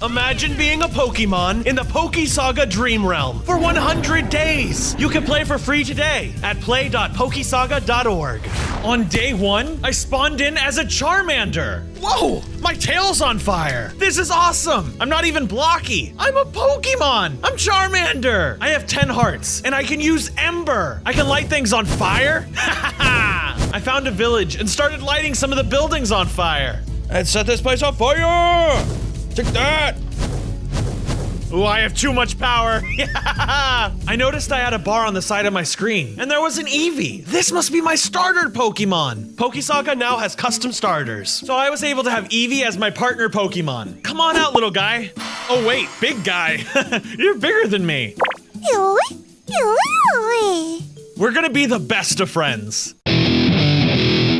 Imagine being a Pokemon in the Pokesaga Dream Realm for 100 days. You can play for free today at play.pokesaga.org. On day 1, I spawned in as a Charmander. Whoa, my tail's on fire. This is awesome. I'm not even blocky. I'm a Pokemon. I'm Charmander. I have 10 hearts and I can use Ember. I can light things on fire. I found a village and started lighting some of the buildings on fire. Let's set this place on fire. Take that! Ooh, I have too much power. I noticed I had a bar on the side of my screen, and there was an Eevee. This must be my starter Pokemon. Pokesaga now has custom starters, so I was able to have Eevee as my partner Pokemon. Come on out, little guy. Oh wait, big guy. You're bigger than me. We're gonna be the best of friends.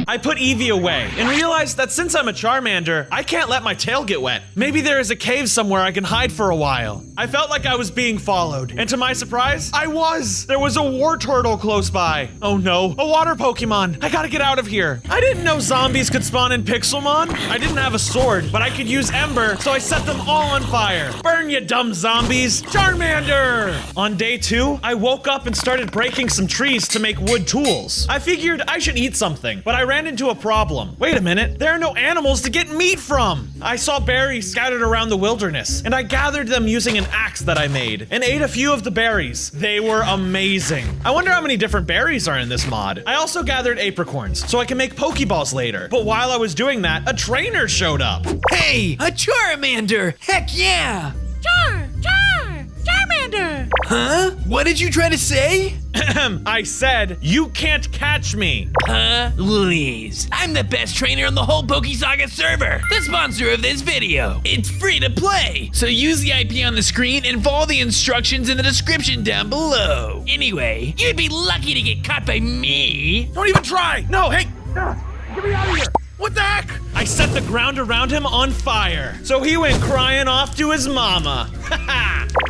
I put Eevee away and realized that since I'm a Charmander, I can't let my tail get wet. Maybe there is a cave somewhere I can hide for a while. I felt like I was being followed, and to my surprise, I was. There was a war turtle close by. Oh no, a water Pokemon. I gotta get out of here. I didn't know zombies could spawn in Pixelmon. I didn't have a sword, but I could use Ember, so I set them all on fire. Burn, you dumb zombies. Charmander! On day 2, I woke up and started breaking some trees to make wood tools. I figured I should eat something, but I ran into a problem. Wait a minute, there are no animals to get meat from. I saw berries scattered around the wilderness, and I gathered them using an axe that I made, and ate a few of the berries. They were amazing. I wonder how many different berries are in this mod. I also gathered apricorns, so I can make Pokeballs later. But while I was doing that, a trainer showed up. Hey, a Charmander! Heck yeah! Charmander! Huh? What did you try to say? I said, you can't catch me. Please. I'm the best trainer on the whole Pokesaga server, the sponsor of this video. It's free to play, so use the IP on the screen and follow the instructions in the description down below. Anyway, you'd be lucky to get caught by me. Don't even try. No, hey, get me out of here. What the heck? I set the ground around him on fire, so he went crying off to his mama.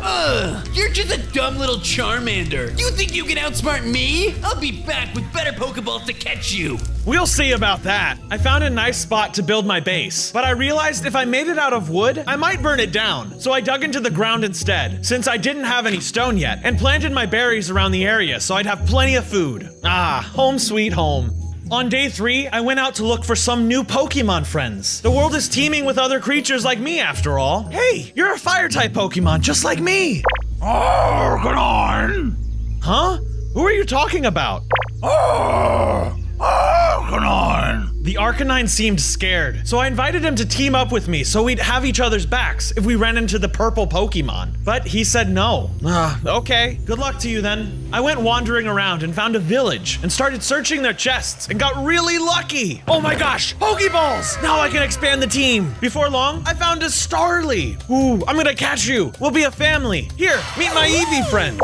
Ugh, you're just a dumb little Charmander. You think you can outsmart me? I'll be back with better Pokeballs to catch you. We'll see about that. I found a nice spot to build my base, but I realized if I made it out of wood, I might burn it down. So I dug into the ground instead, since I didn't have any stone yet, and planted my berries around the area so I'd have plenty of food. Ah, home sweet home. On day 3, I went out to look for some new Pokemon friends. The world is teeming with other creatures like me, after all. Hey, you're a fire-type Pokemon, just like me. Oh, come on. Huh? Who are you talking about? Oh, come on. The Arcanine seemed scared, so I invited him to team up with me so we'd have each other's backs if we ran into the purple Pokemon. But he said no. Okay, good luck to you then. I went wandering around and found a village and started searching their chests and got really lucky. Oh my gosh, Pokeballs! Now I can expand the team. Before long, I found a Starly. Ooh, I'm gonna catch you. We'll be a family. Here, meet my Eevee friend.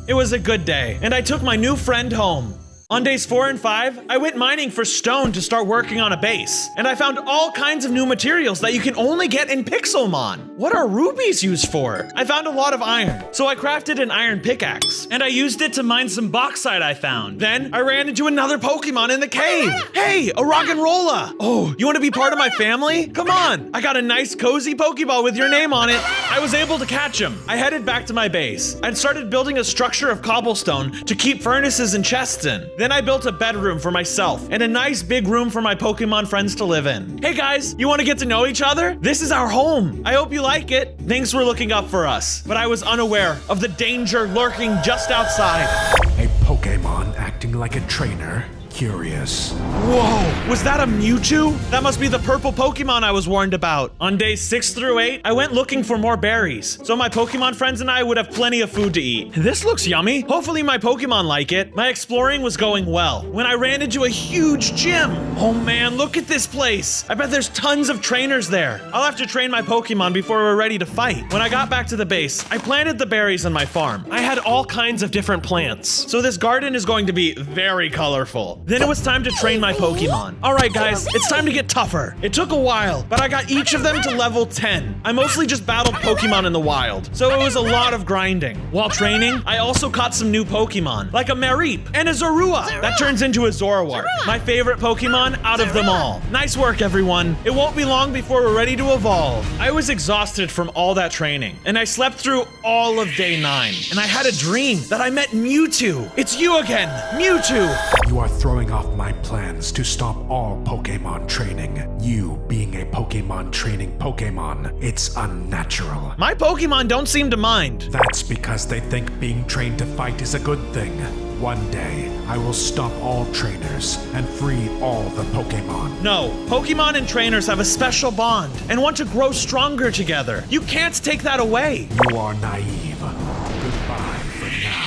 It was a good day, and I took my new friend home. On days 4 and 5, I went mining for stone to start working on a base, and I found all kinds of new materials that you can only get in Pixelmon. What are rubies used for? I found a lot of iron, so I crafted an iron pickaxe, and I used it to mine some bauxite I found. Then I ran into another Pokemon in the cave. Hey, a Roggenrola. Oh, you want to be part of my family? Come on, I got a nice cozy Pokeball with your name on it. I was able to catch him. I headed back to my base and started building a structure of cobblestone to keep furnaces and chests in. Then I built a bedroom for myself and a nice big room for my Pokemon friends to live in. Hey guys, you want to get to know each other? This is our home. I hope you like it. Things were looking up for us, but I was unaware of the danger lurking just outside. A Pokemon acting like a trainer. Curious. Whoa, was that a Mewtwo? That must be the purple Pokemon I was warned about. On days 6 through 8, I went looking for more berries, so my Pokemon friends and I would have plenty of food to eat. This looks yummy. Hopefully my Pokemon like it. My exploring was going well when I ran into a huge gym. Oh man, look at this place. I bet there's tons of trainers there. I'll have to train my Pokemon before we're ready to fight. When I got back to the base, I planted the berries on my farm. I had all kinds of different plants, so this garden is going to be very colorful. Then it was time to train my Pokemon. All right, guys, it's time to get tougher. It took a while, but I got each of them to level 10. I mostly just battled Pokemon in the wild, so it was a lot of grinding. While training, I also caught some new Pokemon, like a Mareep and a Zorua. That turns into a Zoroark, my favorite Pokemon out of them all. Nice work, everyone. It won't be long before we're ready to evolve. I was exhausted from all that training, and I slept through all of day 9, and I had a dream that I met Mewtwo. It's you again, Mewtwo. You are throwing off my plans to stop all Pokemon training. You being a Pokemon training Pokemon, it's unnatural. My Pokemon don't seem to mind. That's because they think being trained to fight is a good thing. One day, I will stop all trainers and free all the Pokemon. No, Pokemon and trainers have a special bond and want to grow stronger together. You can't take that away. You are naive. Goodbye for now.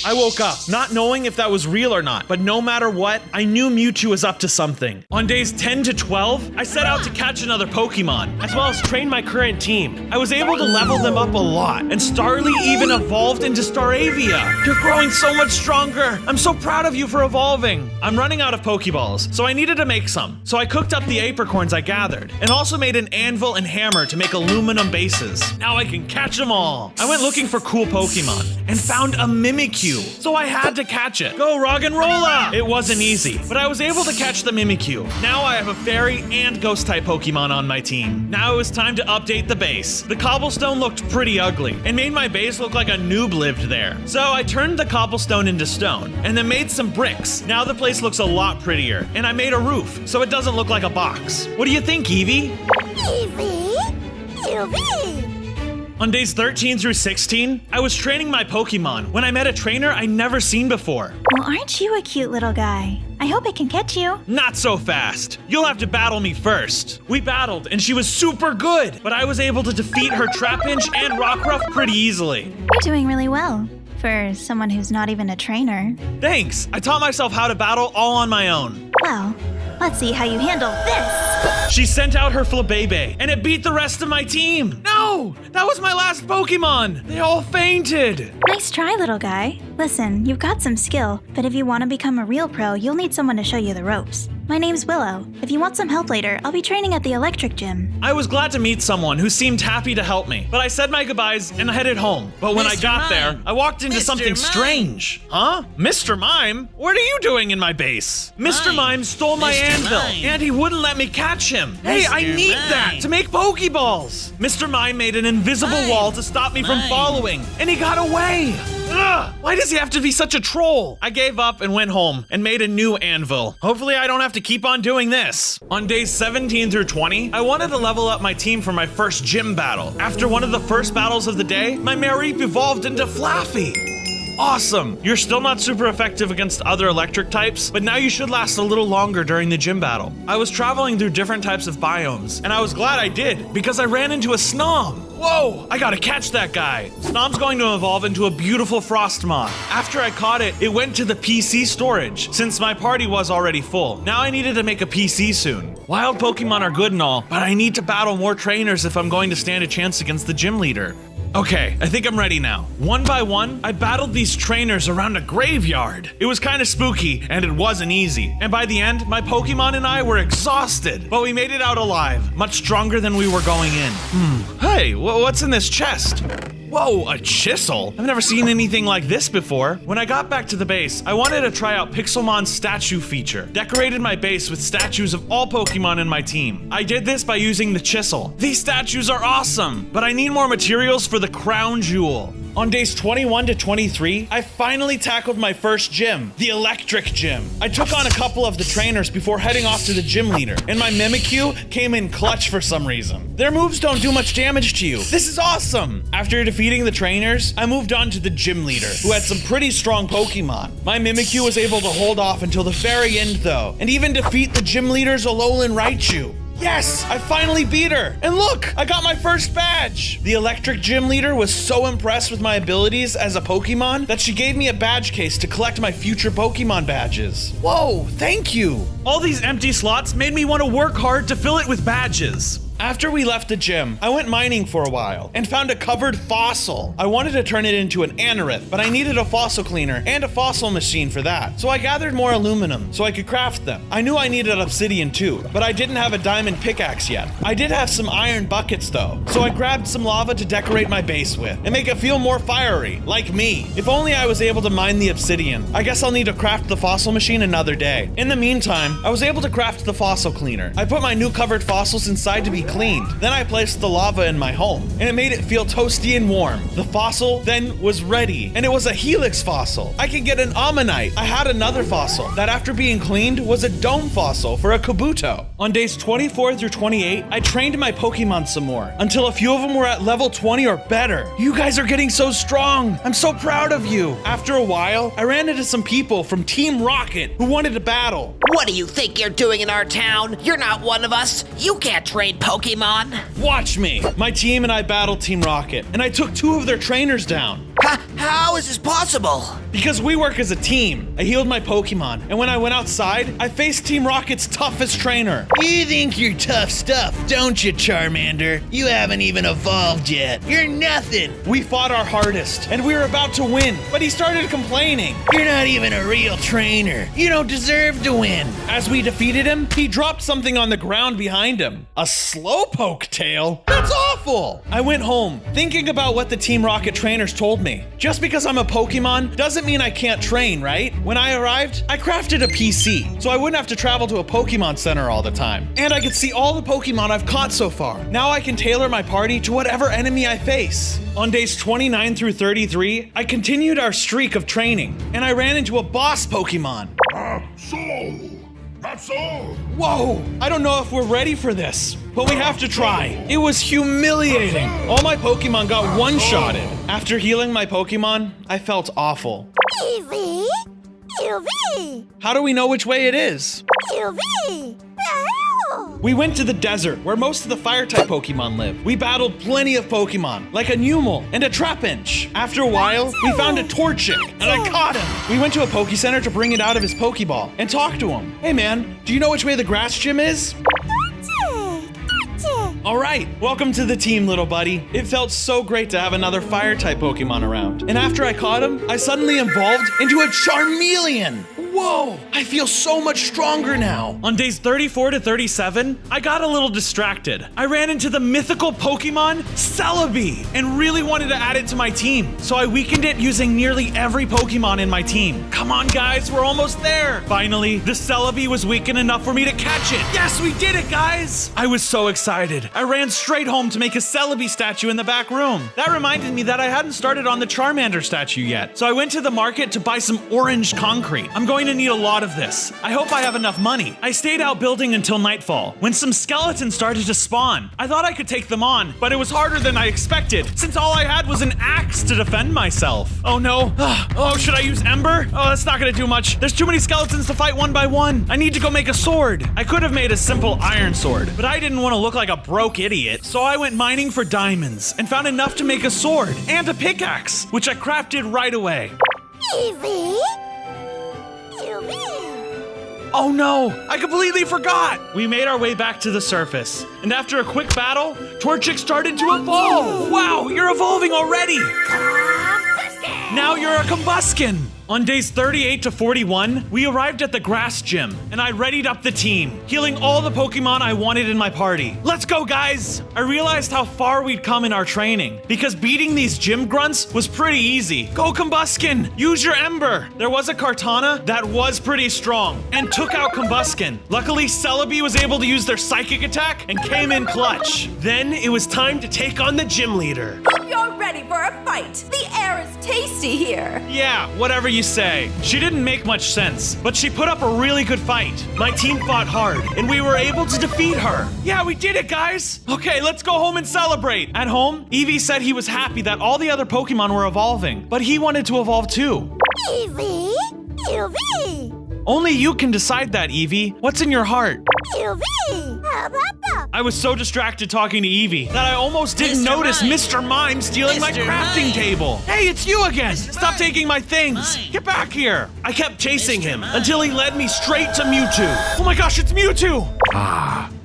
I woke up, not knowing if that was real or not, but no matter what, I knew Mewtwo was up to something. On days 10 to 12, I set out to catch another Pokemon, as well as train my current team. I was able to level them up a lot, and Starly even evolved into Staravia. You're growing so much stronger. I'm so proud of you for evolving. I'm running out of Pokeballs, so I needed to make some. So I cooked up the apricorns I gathered, and also made an anvil and hammer to make aluminum bases. Now I can catch them all. I went looking for cool Pokemon, and found a Mimikyu. So I had to catch it. Go Roggenrola! It wasn't easy, but I was able to catch the Mimikyu. Now I have a fairy and ghost type Pokemon on my team. Now it was time to update the base. The cobblestone looked pretty ugly and made my base look like a noob lived there. So I turned the cobblestone into stone and then made some bricks. Now the place looks a lot prettier, and I made a roof so it doesn't look like a box. What do you think, Eevee? Eevee! On days 13 through 16, I was training my Pokemon when I met a trainer I'd never seen before. Well, aren't you a cute little guy? I hope I can catch you. Not so fast. You'll have to battle me first. We battled, and she was super good, but I was able to defeat her Trapinch and Rockruff pretty easily. You're doing really well for someone who's not even a trainer. Thanks. I taught myself how to battle all on my own. Well, let's see how you handle this. She sent out her Flabébé, and it beat the rest of my team. No! That was my last Pokemon! They all fainted! Nice try, little guy. Listen, you've got some skill, but if you want to become a real pro, you'll need someone to show you the ropes. My name's Willow. If you want some help later, I'll be training at the electric gym. I was glad to meet someone who seemed happy to help me, but I said my goodbyes and headed home. But when I got there, I walked into something strange. Huh? Mr. Mime? What are you doing in my base? Mr. Mime stole my anvil, and he wouldn't let me catch him. Hey, I need that to make Pokeballs. Mr. Mime made an invisible wall to stop me from following, and he got away. Ugh, why does he have to be such a troll? I gave up and went home and made a new anvil. Hopefully I don't have to keep on doing this. On days 17 through 20, I wanted to level up my team for my first gym battle. After one of the first battles of the day, my Mareep evolved into Flaffy. Awesome! You're still not super effective against other electric types, but now you should last a little longer during the gym battle. I was traveling through different types of biomes, and I was glad I did, because I ran into a Snom. Whoa! I gotta catch that guy! Snom's going to evolve into a beautiful Frostmoth. After I caught it, it went to the PC storage, since my party was already full. Now I needed to make a PC soon. Wild Pokemon are good and all, but I need to battle more trainers if I'm going to stand a chance against the gym leader. Okay, I think I'm ready now. One by one, I battled these trainers around a graveyard. It was kind of spooky, and it wasn't easy. And by the end, my Pokemon and I were exhausted, but we made it out alive, much stronger than we were going in. Hey, what's in this chest? Whoa, a chisel? I've never seen anything like this before. When I got back to the base, I wanted to try out PIXELMON's statue feature. Decorated my base with statues of all Pokemon in my team. I did this by using the chisel. These statues are awesome, but I need more materials for the crown jewel. On days 21 to 23, I finally tackled my first gym, the electric gym. I took on a couple of the trainers before heading off to the gym leader, and my Mimikyu came in clutch for some reason. Their moves don't do much damage to you. This is awesome! After defeating the trainers, I moved on to the gym leader, who had some pretty strong Pokemon. My Mimikyu was able to hold off until the very end though, and even defeat the gym leader's Alolan Raichu. Yes, I finally beat her. And look, I got my first badge. The electric gym leader was so impressed with my abilities as a Pokemon that she gave me a badge case to collect my future Pokemon badges. Whoa, thank you. All these empty slots made me want to work hard to fill it with badges. After we left the gym, I went mining for a while and found a covered fossil. I wanted to turn it into an anorith, but I needed a fossil cleaner and a fossil machine for that. So I gathered more aluminum so I could craft them. I knew I needed obsidian too, but I didn't have a diamond pickaxe yet. I did have some iron buckets though, so I grabbed some lava to decorate my base with and make it feel more fiery, like me. If only I was able to mine the obsidian. I guess I'll need to craft the fossil machine another day. In the meantime, I was able to craft the fossil cleaner. I put my new covered fossils inside to be cleaned. Then I placed the lava in my home, and it made it feel toasty and warm. The fossil then was ready, and it was a helix fossil. I could get an ammonite. I had another fossil that after being cleaned was a dome fossil for a kabuto. On days 24 through 28, I trained my Pokemon some more until a few of them were at level 20 or better. You guys are getting so strong. I'm so proud of you. After a while, I ran into some people from Team Rocket who wanted to battle. What do you think you're doing in our town? You're not one of us. You can't train Pokemon. Watch me. My team and I battled Team Rocket, and I took 2 of their trainers down. How is this possible? Because we work as a team. I healed my Pokemon, and when I went outside, I faced Team Rocket's toughest trainer. You think you're tough stuff, don't you, Charmander? You haven't even evolved yet. You're nothing. We fought our hardest, and we were about to win, but he started complaining. You're not even a real trainer. You don't deserve to win. As we defeated him, he dropped something on the ground behind him. A slowpoke tail? That's awful! I went home, thinking about what the Team Rocket trainers told me. Just because I'm a Pokemon doesn't mean I can't train, right? When I arrived, I crafted a PC, so I wouldn't have to travel to a Pokemon Center all the time. And I could see all the Pokemon I've caught so far. Now I can tailor my party to whatever enemy I face. On days 29 through 33, I continued our streak of training, and I ran into a boss Pokemon. That's all. Whoa! I don't know if we're ready for this, but we have to try. It was humiliating. All my Pokemon got one-shotted. After healing my Pokemon, I felt awful. Eevee! Eevee! How do we know which way it is? Eevee! We went to the desert, where most of the Fire-type Pokemon live. We battled plenty of Pokemon, like a Numel and a Trapinch. After a while, we found a Torchic, and I caught him. We went to a Poke Center to bring it out of his Pokeball and talk to him. Hey man, do you know which way the grass gym is? All right, welcome to the team, little buddy. It felt so great to have another Fire-type Pokemon around. And after I caught him, I suddenly evolved into a Charmeleon. Whoa, I feel so much stronger now. On days 34 to 37, I got a little distracted. I ran into the mythical Pokemon Celebi and really wanted to add it to my team. So I weakened it using nearly every Pokemon in my team. Come on guys, we're almost there. Finally, the Celebi was weakened enough for me to catch it. Yes, we did it, guys. I was so excited. I ran straight home to make a Celebi statue in the back room. That reminded me that I hadn't started on the Charmander statue yet. So I went to the market to buy some orange concrete. I'm going to need a lot of this. I hope I have enough money. I stayed out building until nightfall when some skeletons started to spawn. I thought I could take them on, but it was harder than I expected since all I had was an axe to defend myself. Oh no. Oh, should I use Ember? Oh, that's not gonna do much. There's too many skeletons to fight one by one. I need to go make a sword. I could have made a simple iron sword, but I didn't want to look like a broke idiot. So I went mining for diamonds and found enough to make a sword and a pickaxe, which I crafted right away. Eevee! Eevee! Oh no, I completely forgot! We made our way back to the surface, and after a quick battle, Torchic started to evolve! Wow, you're evolving already! Now you're a Combuskin! On days 38 to 41, we arrived at the grass gym, and I readied up the team, healing all the Pokemon I wanted in my party. Let's go, guys! I realized how far we'd come in our training, because beating these gym grunts was pretty easy. Go, Combuskin! Use your Ember! There was a Kartana that was pretty strong, and took out Combuskin. Luckily, Celebi was able to use their Psychic attack, and came in clutch. Then, it was time to take on the gym leader. Hope you're ready for a fight. The air is tasty here. Yeah, whatever you say. She didn't make much sense, but she put up a really good fight. My team fought hard, and we were able to defeat her. Yeah, we did it, guys! Okay, let's go home and celebrate. At home, Eevee said he was happy that all the other Pokemon were evolving, but he wanted to evolve too. Eevee! Eevee! Only you can decide that, Eevee. What's in your heart? Eevee! I was so distracted talking to Eevee that I almost didn't Mr. notice Mime. Mr. Mime stealing my Mr. crafting Mime. table. Hey, it's you again. Stop Mime. taking my things. Mime. Get back here. I kept chasing Mr. him Mime. until he led me straight to Mewtwo. Oh my gosh, it's Mewtwo.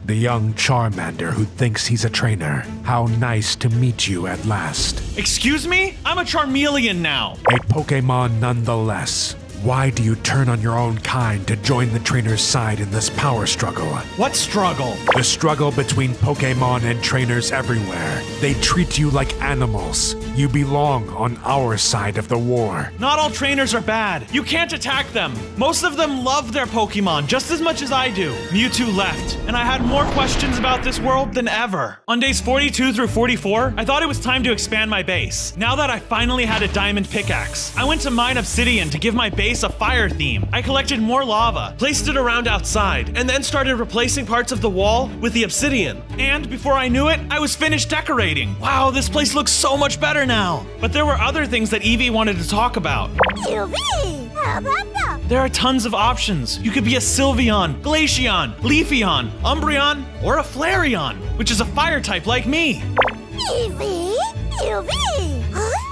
The young Charmander who thinks he's a trainer. How nice to meet you at last. Excuse me? I'm a Charmeleon now. A Pokemon nonetheless. Why do you turn on your own kind to join the trainer's side in this power struggle? What struggle? The struggle between Pokemon and trainers everywhere. They treat you like animals. You belong on our side of the war. Not all trainers are bad. You can't attack them. Most of them love their Pokemon just as much as I do. Mewtwo left, and I had more questions about this world than ever. On days 42 through 44, I thought it was time to expand my base. Now that I finally had a diamond pickaxe, I went to mine obsidian to give my base a fire theme. I collected more lava, placed it around outside, and then started replacing parts of the wall with the obsidian. And before I knew it, I was finished decorating. Wow, this place looks so much better now. But there were other things that Eevee wanted to talk about. Eevee! How about that? There are tons of options. You could be a Sylveon, Glaceon, Leafeon, Umbreon, or a Flareon, which is a fire type like me. Eevee! Eevee! Huh?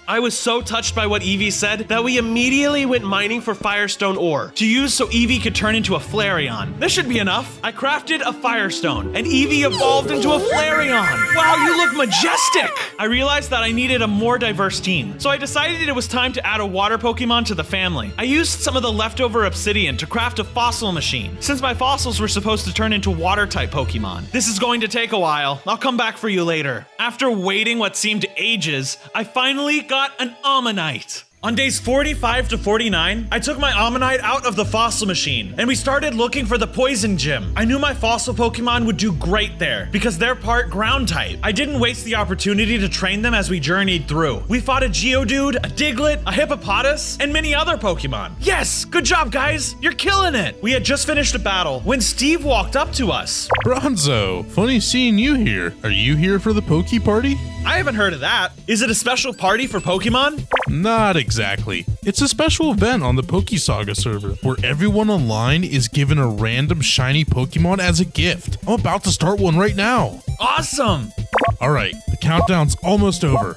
I was so touched by what Eevee said that we immediately went mining for Firestone ore to use so Eevee could turn into a Flareon. This should be enough. I crafted a Firestone and Eevee evolved into a Flareon. Wow, you look majestic! I realized that I needed a more diverse team, so I decided it was time to add a water Pokemon to the family. I used some of the leftover obsidian to craft a fossil machine, since my fossils were supposed to turn into water-type Pokemon. This is going to take a while. I'll come back for you later. After waiting what seemed ages, I finally got an Ammonite. On days 45 to 49, I took my Ammonite out of the fossil machine, and we started looking for the poison gym. I knew my fossil Pokemon would do great there, because they're part ground type. I didn't waste the opportunity to train them as we journeyed through. We fought a Geodude, a Diglett, a Hippopotas, and many other Pokemon. Yes, good job guys, you're killing it. We had just finished a battle when Steve walked up to us. Bronzo, funny seeing you here. Are you here for the Poke Party? I haven't heard of that. Is it a special party for Pokemon? Not exactly. It's a special event on the PokeSaga server where everyone online is given a random shiny Pokemon as a gift. I'm about to start one right now. Awesome! Alright, the countdown's almost over.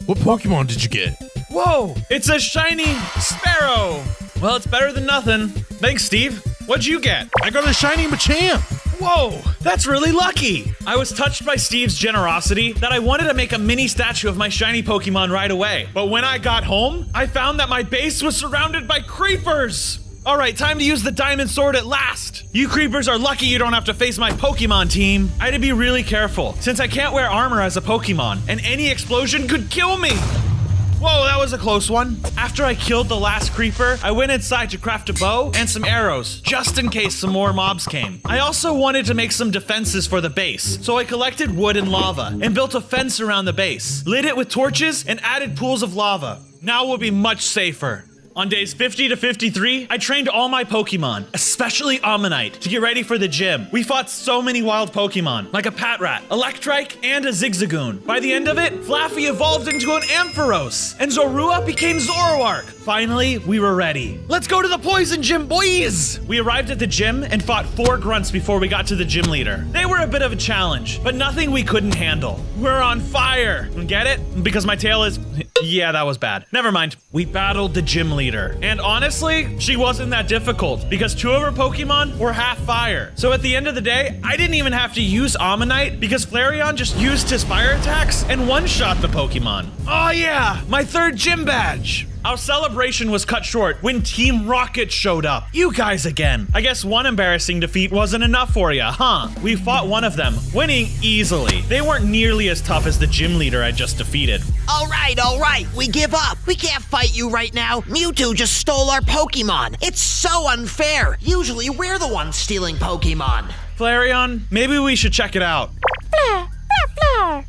What Pokemon did you get? Whoa, it's a shiny Sparrow. Well, it's better than nothing. Thanks, Steve. What'd you get? I got a shiny Machamp. Whoa, that's really lucky! I was touched by Steve's generosity that I wanted to make a mini statue of my shiny Pokemon right away. But when I got home, I found that my base was surrounded by creepers! Alright, time to use the diamond sword at last! You creepers are lucky you don't have to face my Pokemon team. I had to be really careful, since I can't wear armor as a Pokemon, and any explosion could kill me! Whoa, that was a close one. After I killed the last creeper, I went inside to craft a bow and some arrows, just in case some more mobs came. I also wanted to make some defenses for the base, so I collected wood and lava and built a fence around the base, lit it with torches, and added pools of lava. Now we'll be much safer. On days 50 to 53, I trained all my Pokemon, especially Ammonite, to get ready for the gym. We fought so many wild Pokemon, like a Patrat, Electrike, and a Zigzagoon. By the end of it, Flaffy evolved into an Ampharos, and Zorua became Zoroark. Finally, we were ready. Let's go to the Poison Gym, boys! We arrived at the gym and fought 4 grunts before we got to the gym leader. They were a bit of a challenge, but nothing we couldn't handle. We're on fire! Get it? Because my tail is... Yeah, that was bad. Never mind. We battled the gym leader. And honestly, she wasn't that difficult because 2 of her Pokemon were half fire. So at the end of the day, I didn't even have to use Ammonite because Flareon just used his fire attacks and one-shot the Pokemon. Oh yeah, my 3rd gym badge. Our celebration was cut short when Team Rocket showed up. You guys again. I guess one embarrassing defeat wasn't enough for you, huh? We fought one of them, winning easily. They weren't nearly as tough as the gym leader I just defeated. All right, we give up. We can't fight you right now. Mewtwo just stole our Pokemon. It's so unfair. Usually we're the ones stealing Pokemon. Flareon, maybe we should check it out. Flare, flare,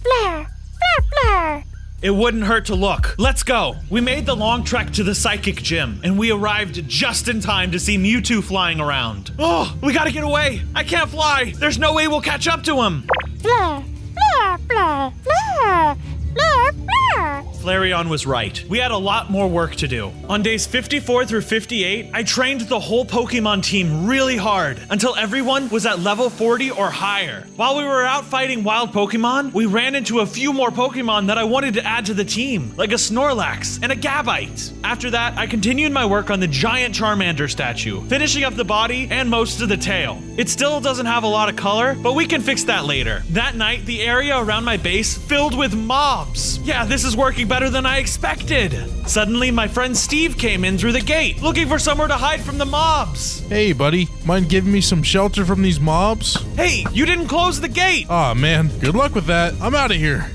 flare, flare, flare, flare. It wouldn't hurt to look. Let's go. We made the long trek to the Psychic Gym, and we arrived just in time to see Mewtwo flying around. Oh, we gotta get away. I can't fly. There's no way we'll catch up to him. Flare, flare, flare, flare, flare, flare. Flareon was right. We had a lot more work to do. On days 54 through 58, I trained the whole Pokemon team really hard until everyone was at level 40 or higher. While we were out fighting wild Pokemon, we ran into a few more Pokemon that I wanted to add to the team, like a Snorlax and a Gabite. After that, I continued my work on the giant Charmander statue, finishing up the body and most of the tail. It still doesn't have a lot of color, but we can fix that later. That night, the area around my base filled with mobs. Yeah, this is working better than I expected. Suddenly, my friend Steve came in through the gate, looking for somewhere to hide from the mobs. Hey, buddy, mind giving me some shelter from these mobs? Hey, you didn't close the gate. Aw, man, good luck with that. I'm out of here.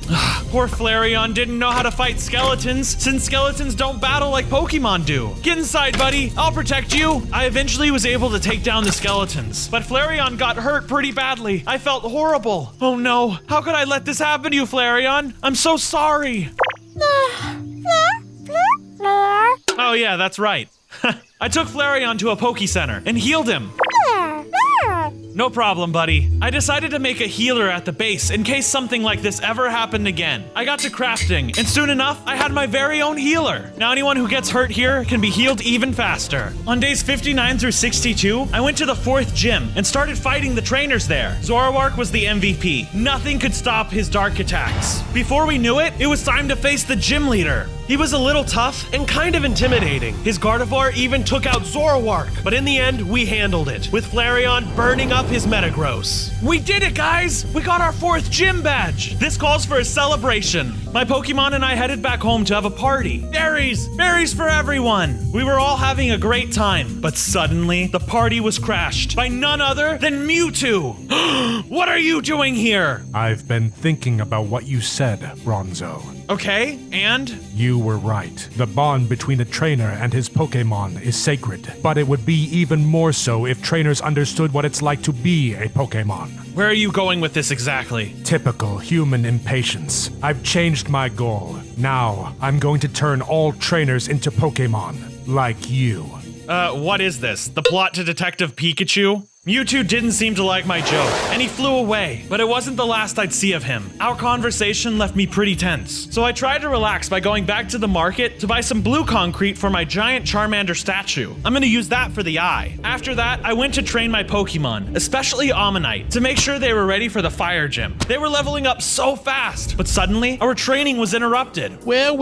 Poor Flareon didn't know how to fight skeletons, since skeletons don't battle like Pokemon do. Get inside, buddy. I'll protect you. I eventually was able to take down the skeletons, but Flareon got hurt pretty badly. I felt horrible. Oh no, how could I let this happen to you, Flareon? I'm so sorry. Oh yeah, that's right. I took Flareon to a Poke Center and healed him. No problem, buddy. I decided to make a healer at the base in case something like this ever happened again. I got to crafting, and soon enough, I had my very own healer. Now anyone who gets hurt here can be healed even faster. On days 59 through 62, I went to the 4th gym and started fighting the trainers there. Zoroark was the MVP. Nothing could stop his dark attacks. Before we knew it, it was time to face the gym leader. He was a little tough and kind of intimidating. His Gardevoir even took out Zoroark, but in the end, we handled it, with Flareon burning up his Metagross. We did it, guys! We got our 4th gym badge! This calls for a celebration. My Pokemon and I headed back home to have a party. Berries! Berries for everyone! We were all having a great time, but suddenly, the party was crashed by none other than MEWTWO! What are you doing here? I've been thinking about what you said, Bronzo. Okay, and? You were right. The bond between a trainer and his Pokémon is sacred, but it would be even more so if trainers understood what it's like to be a Pokémon. Where are you going with this exactly? Typical human impatience. I've changed my goal. Now, I'm going to turn all trainers into Pokémon, like you. What is this? The plot to Detective Pikachu? MEWTWO didn't seem to like my joke, and he flew away, but it wasn't the last I'd see of him. Our conversation left me pretty tense, so I tried to relax by going back to the market to buy some blue concrete for my giant Charmander statue. I'm gonna use that for the eye. After that, I went to train my Pokemon, especially Ammonite, to make sure they were ready for the fire gym. They were leveling up so fast, but suddenly, our training was interrupted. Well,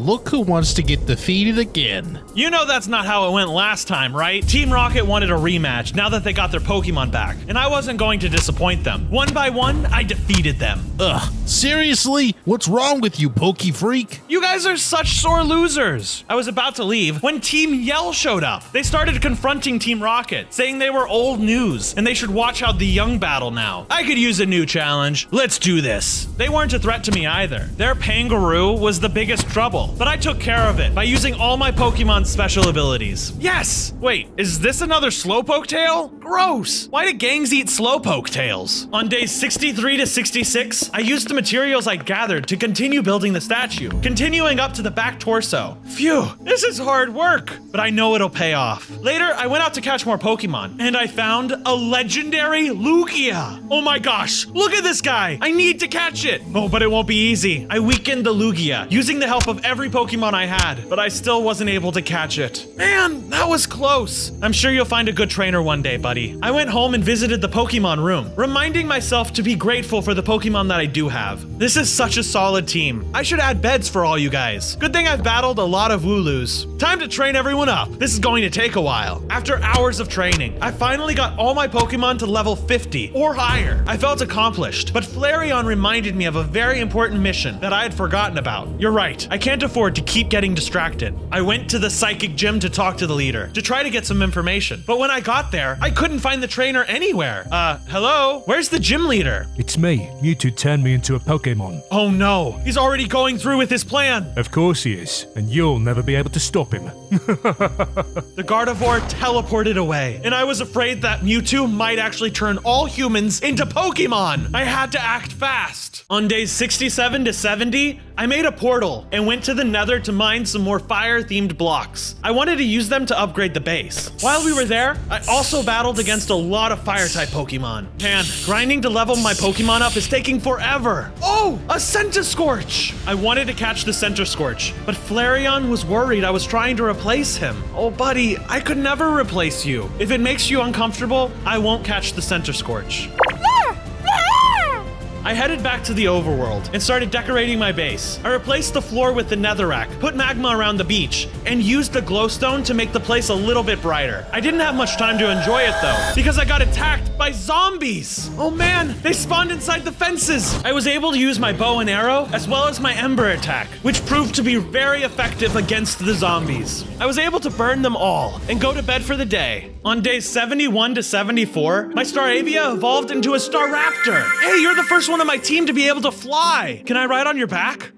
look who wants to get defeated again. You know that's not how it went last time, right? Team Rocket wanted a rematch now that they got their Pokemon back, and I wasn't going to disappoint them. One by one, I defeated them. Ugh, seriously? What's wrong with you, Poke Freak? You guys are such sore losers. I was about to leave when Team Yell showed up. They started confronting Team Rocket, saying they were old news, and they should watch how the young battle now. I could use a new challenge. Let's do this. They weren't a threat to me either. Their Pangaroo was the biggest trouble, but I took care of it by using all my Pokemon's special abilities. Yes! Wait, is this another Slowpoke tail? Gross! Why do gangs eat Slowpoke tails? On days 63 to 66, I used the materials I gathered to continue building the statue, continuing up to the back torso. Phew, this is hard work, but I know it'll pay off. Later, I went out to catch more Pokemon, and I found a legendary Lugia. Oh my gosh, look at this guy! I need to catch it! Oh, but it won't be easy. I weakened the Lugia, using the help of every Pokemon I had, but I still wasn't able to catch it. Man, that was close. I'm sure you'll find a good trainer one day, buddy. I went home and visited the Pokemon room, reminding myself to be grateful for the Pokemon that I do have. This is such a solid team. I should add beds for all you guys. Good thing I've battled a lot of Wooloos. Time to train everyone up. This is going to take a while. After hours of training, I finally got all my Pokemon to level 50 or higher. I felt accomplished, but Flareon reminded me of a very important mission that I had forgotten about. You're right, I can't afford to keep getting distracted. I went to the psychic gym to talk to the leader, to try to get some information. But when I got there, I couldn't find the trainer anywhere. Hello? Where's the gym leader? It's me. MEWTWO turned me into a Pokémon. Oh no, he's already going through with his plan. Of course he is, and you'll never be able to stop him. The Gardevoir teleported away, and I was afraid that MEWTWO might actually turn all humans into Pokemon. I had to act fast. On days 67 to 70, I made a portal and went to the Nether to mine some more fire-themed blocks. I wanted to use them to upgrade the base. While we were there, I also battled battled against a lot of fire-type Pokemon. Man, grinding to level my Pokemon up is taking forever. Oh, a Centiskorch! I wanted to catch the Centiskorch, but Flareon was worried I was trying to replace him. Oh, buddy, I could never replace you. If it makes you uncomfortable, I won't catch the Centiskorch. I headed back to the overworld and started decorating my base. I replaced the floor with the netherrack, put magma around the beach, and used the glowstone to make the place a little bit brighter. I didn't have much time to enjoy it though, because I got attacked by zombies. Oh man, they spawned inside the fences. I was able to use my bow and arrow as well as my ember attack, which proved to be very effective against the zombies. I was able to burn them all and go to bed for the day. On days 71 to 74, my Staravia evolved into a Staraptor. Hey, you're the first one on my team to be able to fly. Can I ride on your back?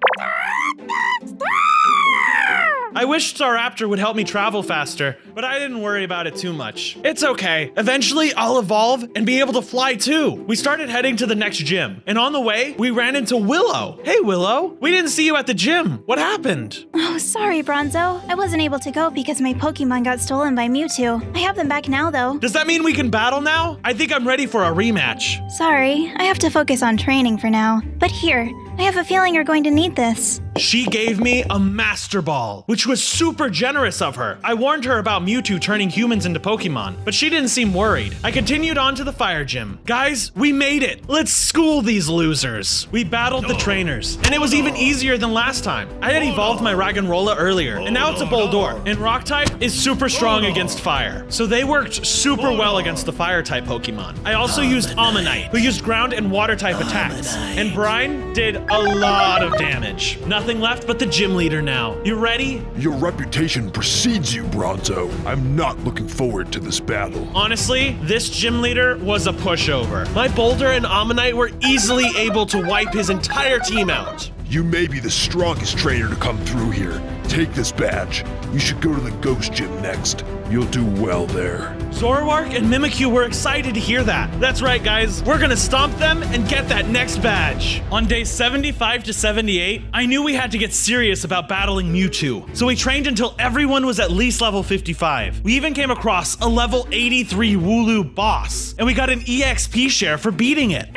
I wish Staraptor would help me travel faster, but I didn't worry about it too much. It's okay. Eventually, I'll evolve and be able to fly too. We started heading to the next gym, and on the way, we ran into Willow. Hey, Willow. We didn't see you at the gym. What happened? Oh, sorry, Bronzo. I wasn't able to go because my Pokemon got stolen by Mewtwo. I have them back now, though. Does that mean we can battle now? I think I'm ready for a rematch. Sorry, I have to focus on training for now. But here, I have a feeling you're going to need this. She gave me a Master Ball, which was super generous of her. I warned her about Mewtwo turning humans into Pokemon, but she didn't seem worried. I continued on to the fire gym. Guys, we made it. Let's school these losers. We battled the trainers, and it was even easier than last time. I had evolved my Raggenrola earlier, and now it's a Boldore, and Rock type is super strong against fire. So they worked super well against the fire type Pokemon. I also used Ammonite, who used ground and water type attacks, and Brine did a lot of damage. Nothing left but the gym leader now. You ready? Your reputation precedes you, Bronzo. I'm not looking forward to this battle. Honestly, this gym leader was a pushover. My Boulder and Ammonite were easily able to wipe his entire team out. You may be the strongest trainer to come through here. Take this badge. You should go to the Ghost Gym next. You'll do well there. Zoroark and Mimikyu were excited to hear that. That's right, guys. We're gonna stomp them and get that next badge. On days 75 to 78, I knew we had to get serious about battling Mewtwo. So we trained until everyone was at least level 55. We even came across a level 83 Wooloo boss. And we got an EXP share for beating it.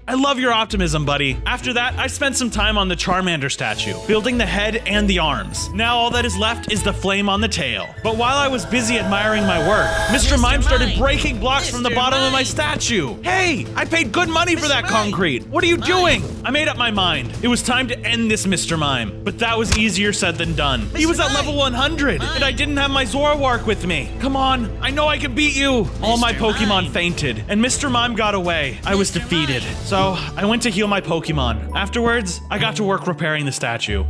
I love your optimism, buddy. After that, I spent some time on the Charmander statue, building the head and the arms. Now all that is left is the flame on the tail. But while I was busy admiring my work, Mr. Mime started breaking blocks from the bottom of my statue. Hey, I paid good money for that concrete. What are you doing? I made up my mind. It was time to end this Mr. Mime, but that was easier said than done. He was at level 100, and I didn't have my Zoroark with me. Come on, I know I can beat you. All my Pokemon fainted, and Mr. Mime got away. I was defeated. So I went to heal my Pokemon. Afterwards, I got to work repairing the statue.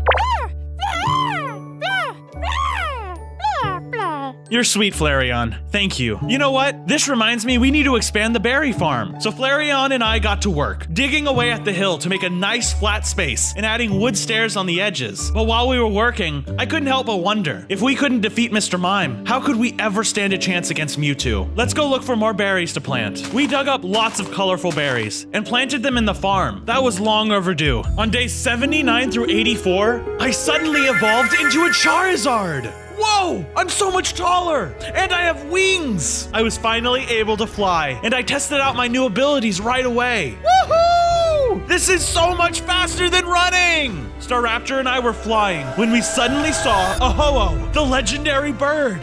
You're sweet, Flareon. Thank you. You know what? This reminds me we need to expand the berry farm. So Flareon and I got to work, digging away at the hill to make a nice flat space and adding wood stairs on the edges. But while we were working, I couldn't help but wonder, if we couldn't defeat Mr. Mime, how could we ever stand a chance against Mewtwo? Let's go look for more berries to plant. We dug up lots of colorful berries and planted them in the farm. That was long overdue. On days 79 through 84, I suddenly evolved into a Charizard. Whoa! I'm so much taller! And I have wings! I was finally able to fly, and I tested out my new abilities right away. Woohoo! This is so much faster than running! Staraptor and I were flying when we suddenly saw a Ho-Oh, the legendary bird.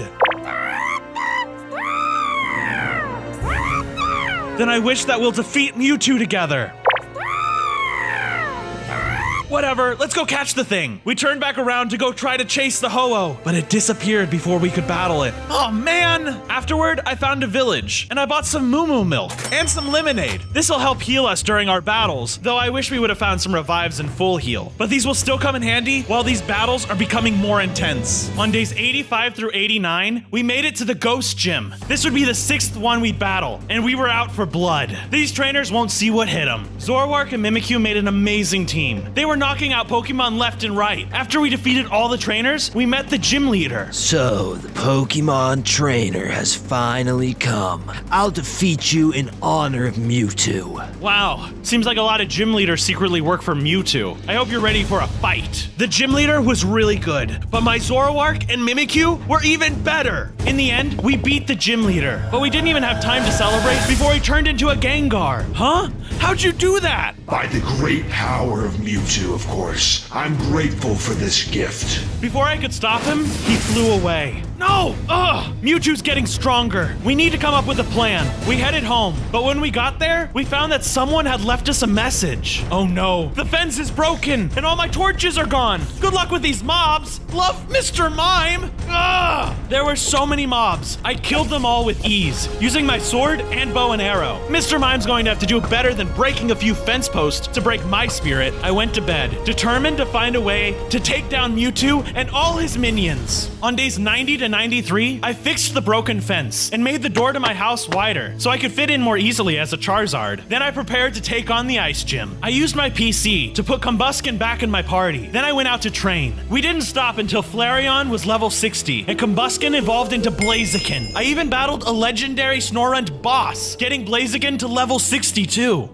Then I wish that we'll defeat Mewtwo together. Whatever, let's go catch the thing. We turned back around to go try to chase the Ho-Oh, but it disappeared before we could battle it. Oh man! Afterward, I found a village, and I bought some Moo milk and some lemonade. This'll help heal us during our battles, though I wish we would have found some revives and full heal. But these will still come in handy while these battles are becoming more intense. On days 85 through 89, we made it to the Ghost Gym. This would be the 6th one we battle, and we were out for blood. These trainers won't see what hit them. Zoroark and Mimikyu made an amazing team. They were knocking out Pokemon left and right. After we defeated all the trainers, we met the gym leader. So, the Pokemon trainer has finally come. I'll defeat you in honor of Mewtwo. Wow, seems like a lot of gym leaders secretly work for Mewtwo. I hope you're ready for a fight. The gym leader was really good, but my Zoroark and Mimikyu were even better. In the end, we beat the gym leader, but we didn't even have time to celebrate before he turned into a Gengar. Huh? How'd you do that? By the great power of Mewtwo, of course. I'm grateful for this gift. Before I could stop him, he flew away. No! Ugh! Mewtwo's getting stronger. We need to come up with a plan. We headed home, but when we got there, we found that someone had left us a message. Oh no, the fence is broken and all my torches are gone. Good luck with these mobs. Love, Mr. Mime. Ugh! There were so many mobs. I killed them all with ease, using my sword and bow and arrow. Mr. Mime's going to have to do better than breaking a few fence posts to break my spirit. I went to bed, determined to find a way to take down Mewtwo and all his minions. On days 90 to 93, I fixed the broken fence and made the door to my house wider so I could fit in more easily as a Charizard. Then I prepared to take on the ice gym. I used my PC to put Combusken back in my party. Then I went out to train. We didn't stop until Flareon was level 60 and Combusken evolved into Blaziken. I even battled a legendary Snorunt boss, getting Blaziken to level 62.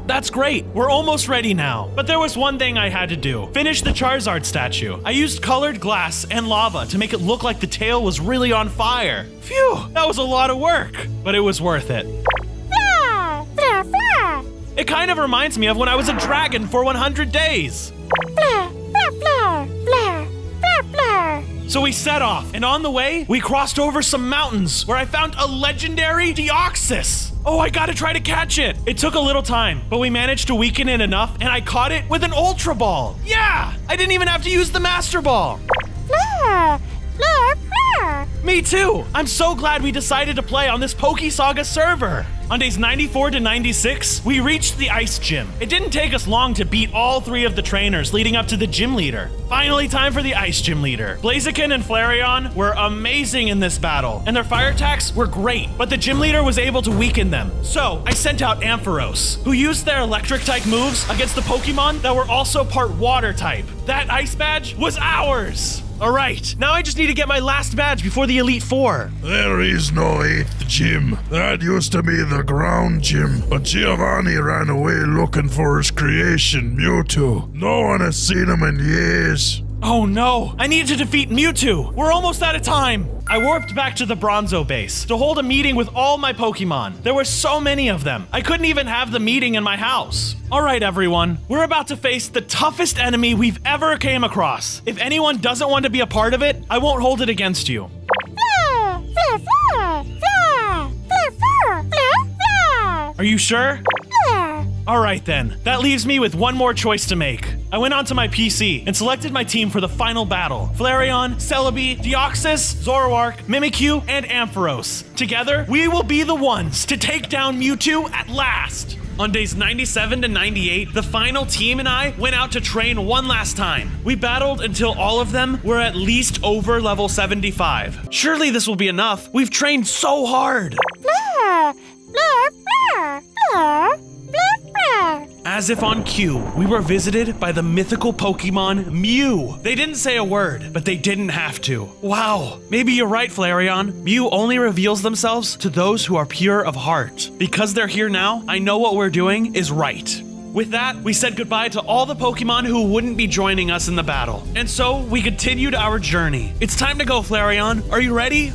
That's great. We're almost ready now. But there was one thing I had to do. Finish the Charizard statue. I used colored glass and lava to make it look like the tail was really on fire. Phew, that was a lot of work, but it was worth it. It kind of reminds me of when I was a dragon for 100 days. So we set off, and on the way, we crossed over some mountains where I found a legendary Deoxys. Oh, I gotta try to catch it. It took a little time, but we managed to weaken it enough, and I caught it with an Ultra Ball. Yeah, I didn't even have to use the Master Ball. Me too. I'm so glad we decided to play on this PokeSaga server. On days 94 to 96, we reached the ice gym. It didn't take us long to beat all 3 of the trainers leading up to the gym leader. Finally, time for the ice gym leader. Blaziken and Flareon were amazing in this battle, and their fire attacks were great, but the gym leader was able to weaken them. So I sent out Ampharos, who used their electric type moves against the Pokemon that were also part water type. That ice badge was ours. All right, now I just need to get my last badge before the Elite Four. There is no 8th gym. That used to be the ground gym, but Giovanni ran away looking for his creation, Mewtwo. No one has seen him in years. Oh no, I need to defeat Mewtwo. We're almost out of time. I warped back to the Bronzo base to hold a meeting with all my Pokemon. There were so many of them. I couldn't even have the meeting in my house. All right, everyone, we're about to face the toughest enemy we've ever came across. If anyone doesn't want to be a part of it, I won't hold it against you. Are you sure? Alright then, that leaves me with one more choice to make. I went onto my PC and selected my team for the final battle. Flareon, Celebi, Deoxys, Zoroark, Mimikyu, and Ampharos. Together, we will be the ones to take down Mewtwo at last. On days 97 to 98, the final team and I went out to train one last time. We battled until all of them were at least over level 75. Surely this will be enough. We've trained so hard. As if on cue, we were visited by the mythical Pokemon Mew. They didn't say a word, but they didn't have to. Wow, maybe you're right, Flareon. Mew only reveals themselves to those who are pure of heart. Because they're here now, I know what we're doing is right. With that, we said goodbye to all the Pokemon who wouldn't be joining us in the battle. And so, we continued our journey. It's time to go, Flareon. Are you ready?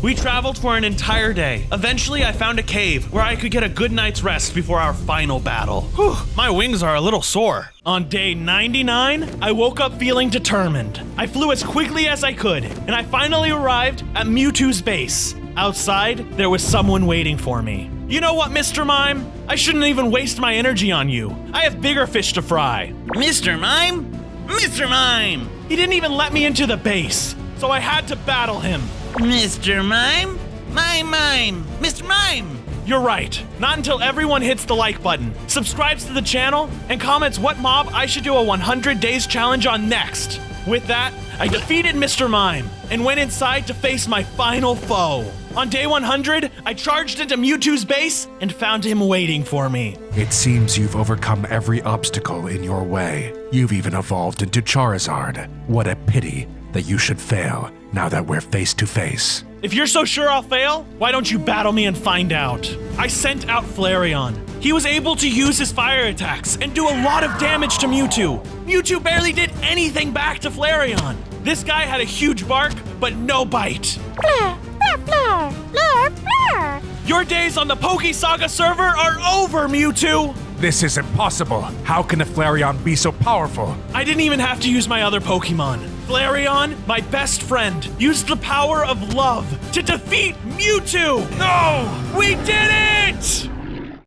We traveled for an entire day. Eventually, I found a cave where I could get a good night's rest before our final battle. Whew, my wings are a little sore. On day 99, I woke up feeling determined. I flew as quickly as I could, and I finally arrived at Mewtwo's base. Outside, there was someone waiting for me. You know what, Mr. Mime? I shouldn't even waste my energy on you. I have bigger fish to fry. Mr. Mime? Mr. Mime! He didn't even let me into the base, so I had to battle him. Mr. Mime? Mime! Mr. Mime! You're right. Not until everyone hits the like button, subscribes to the channel, and comments what mob I should do a 100 days challenge on next. With that, I defeated Mr. Mime and went inside to face my final foe. On day 100, I charged into Mewtwo's base and found him waiting for me. It seems you've overcome every obstacle in your way. You've even evolved into Charizard. What a pity that you should fail now that we're face to face. If you're so sure I'll fail, why don't you battle me and find out? I sent out Flareon. He was able to use his fire attacks and do a lot of damage to Mewtwo. Mewtwo barely did anything back to Flareon. This guy had a huge bark, but no bite. Flare, flare, flare, flare, flare. Your days on the PokeSaga server are over, Mewtwo! This is impossible. How can a Flareon be so powerful? I didn't even have to use my other Pokemon. Flareon, my best friend, used the power of love to defeat Mewtwo! No! We did it!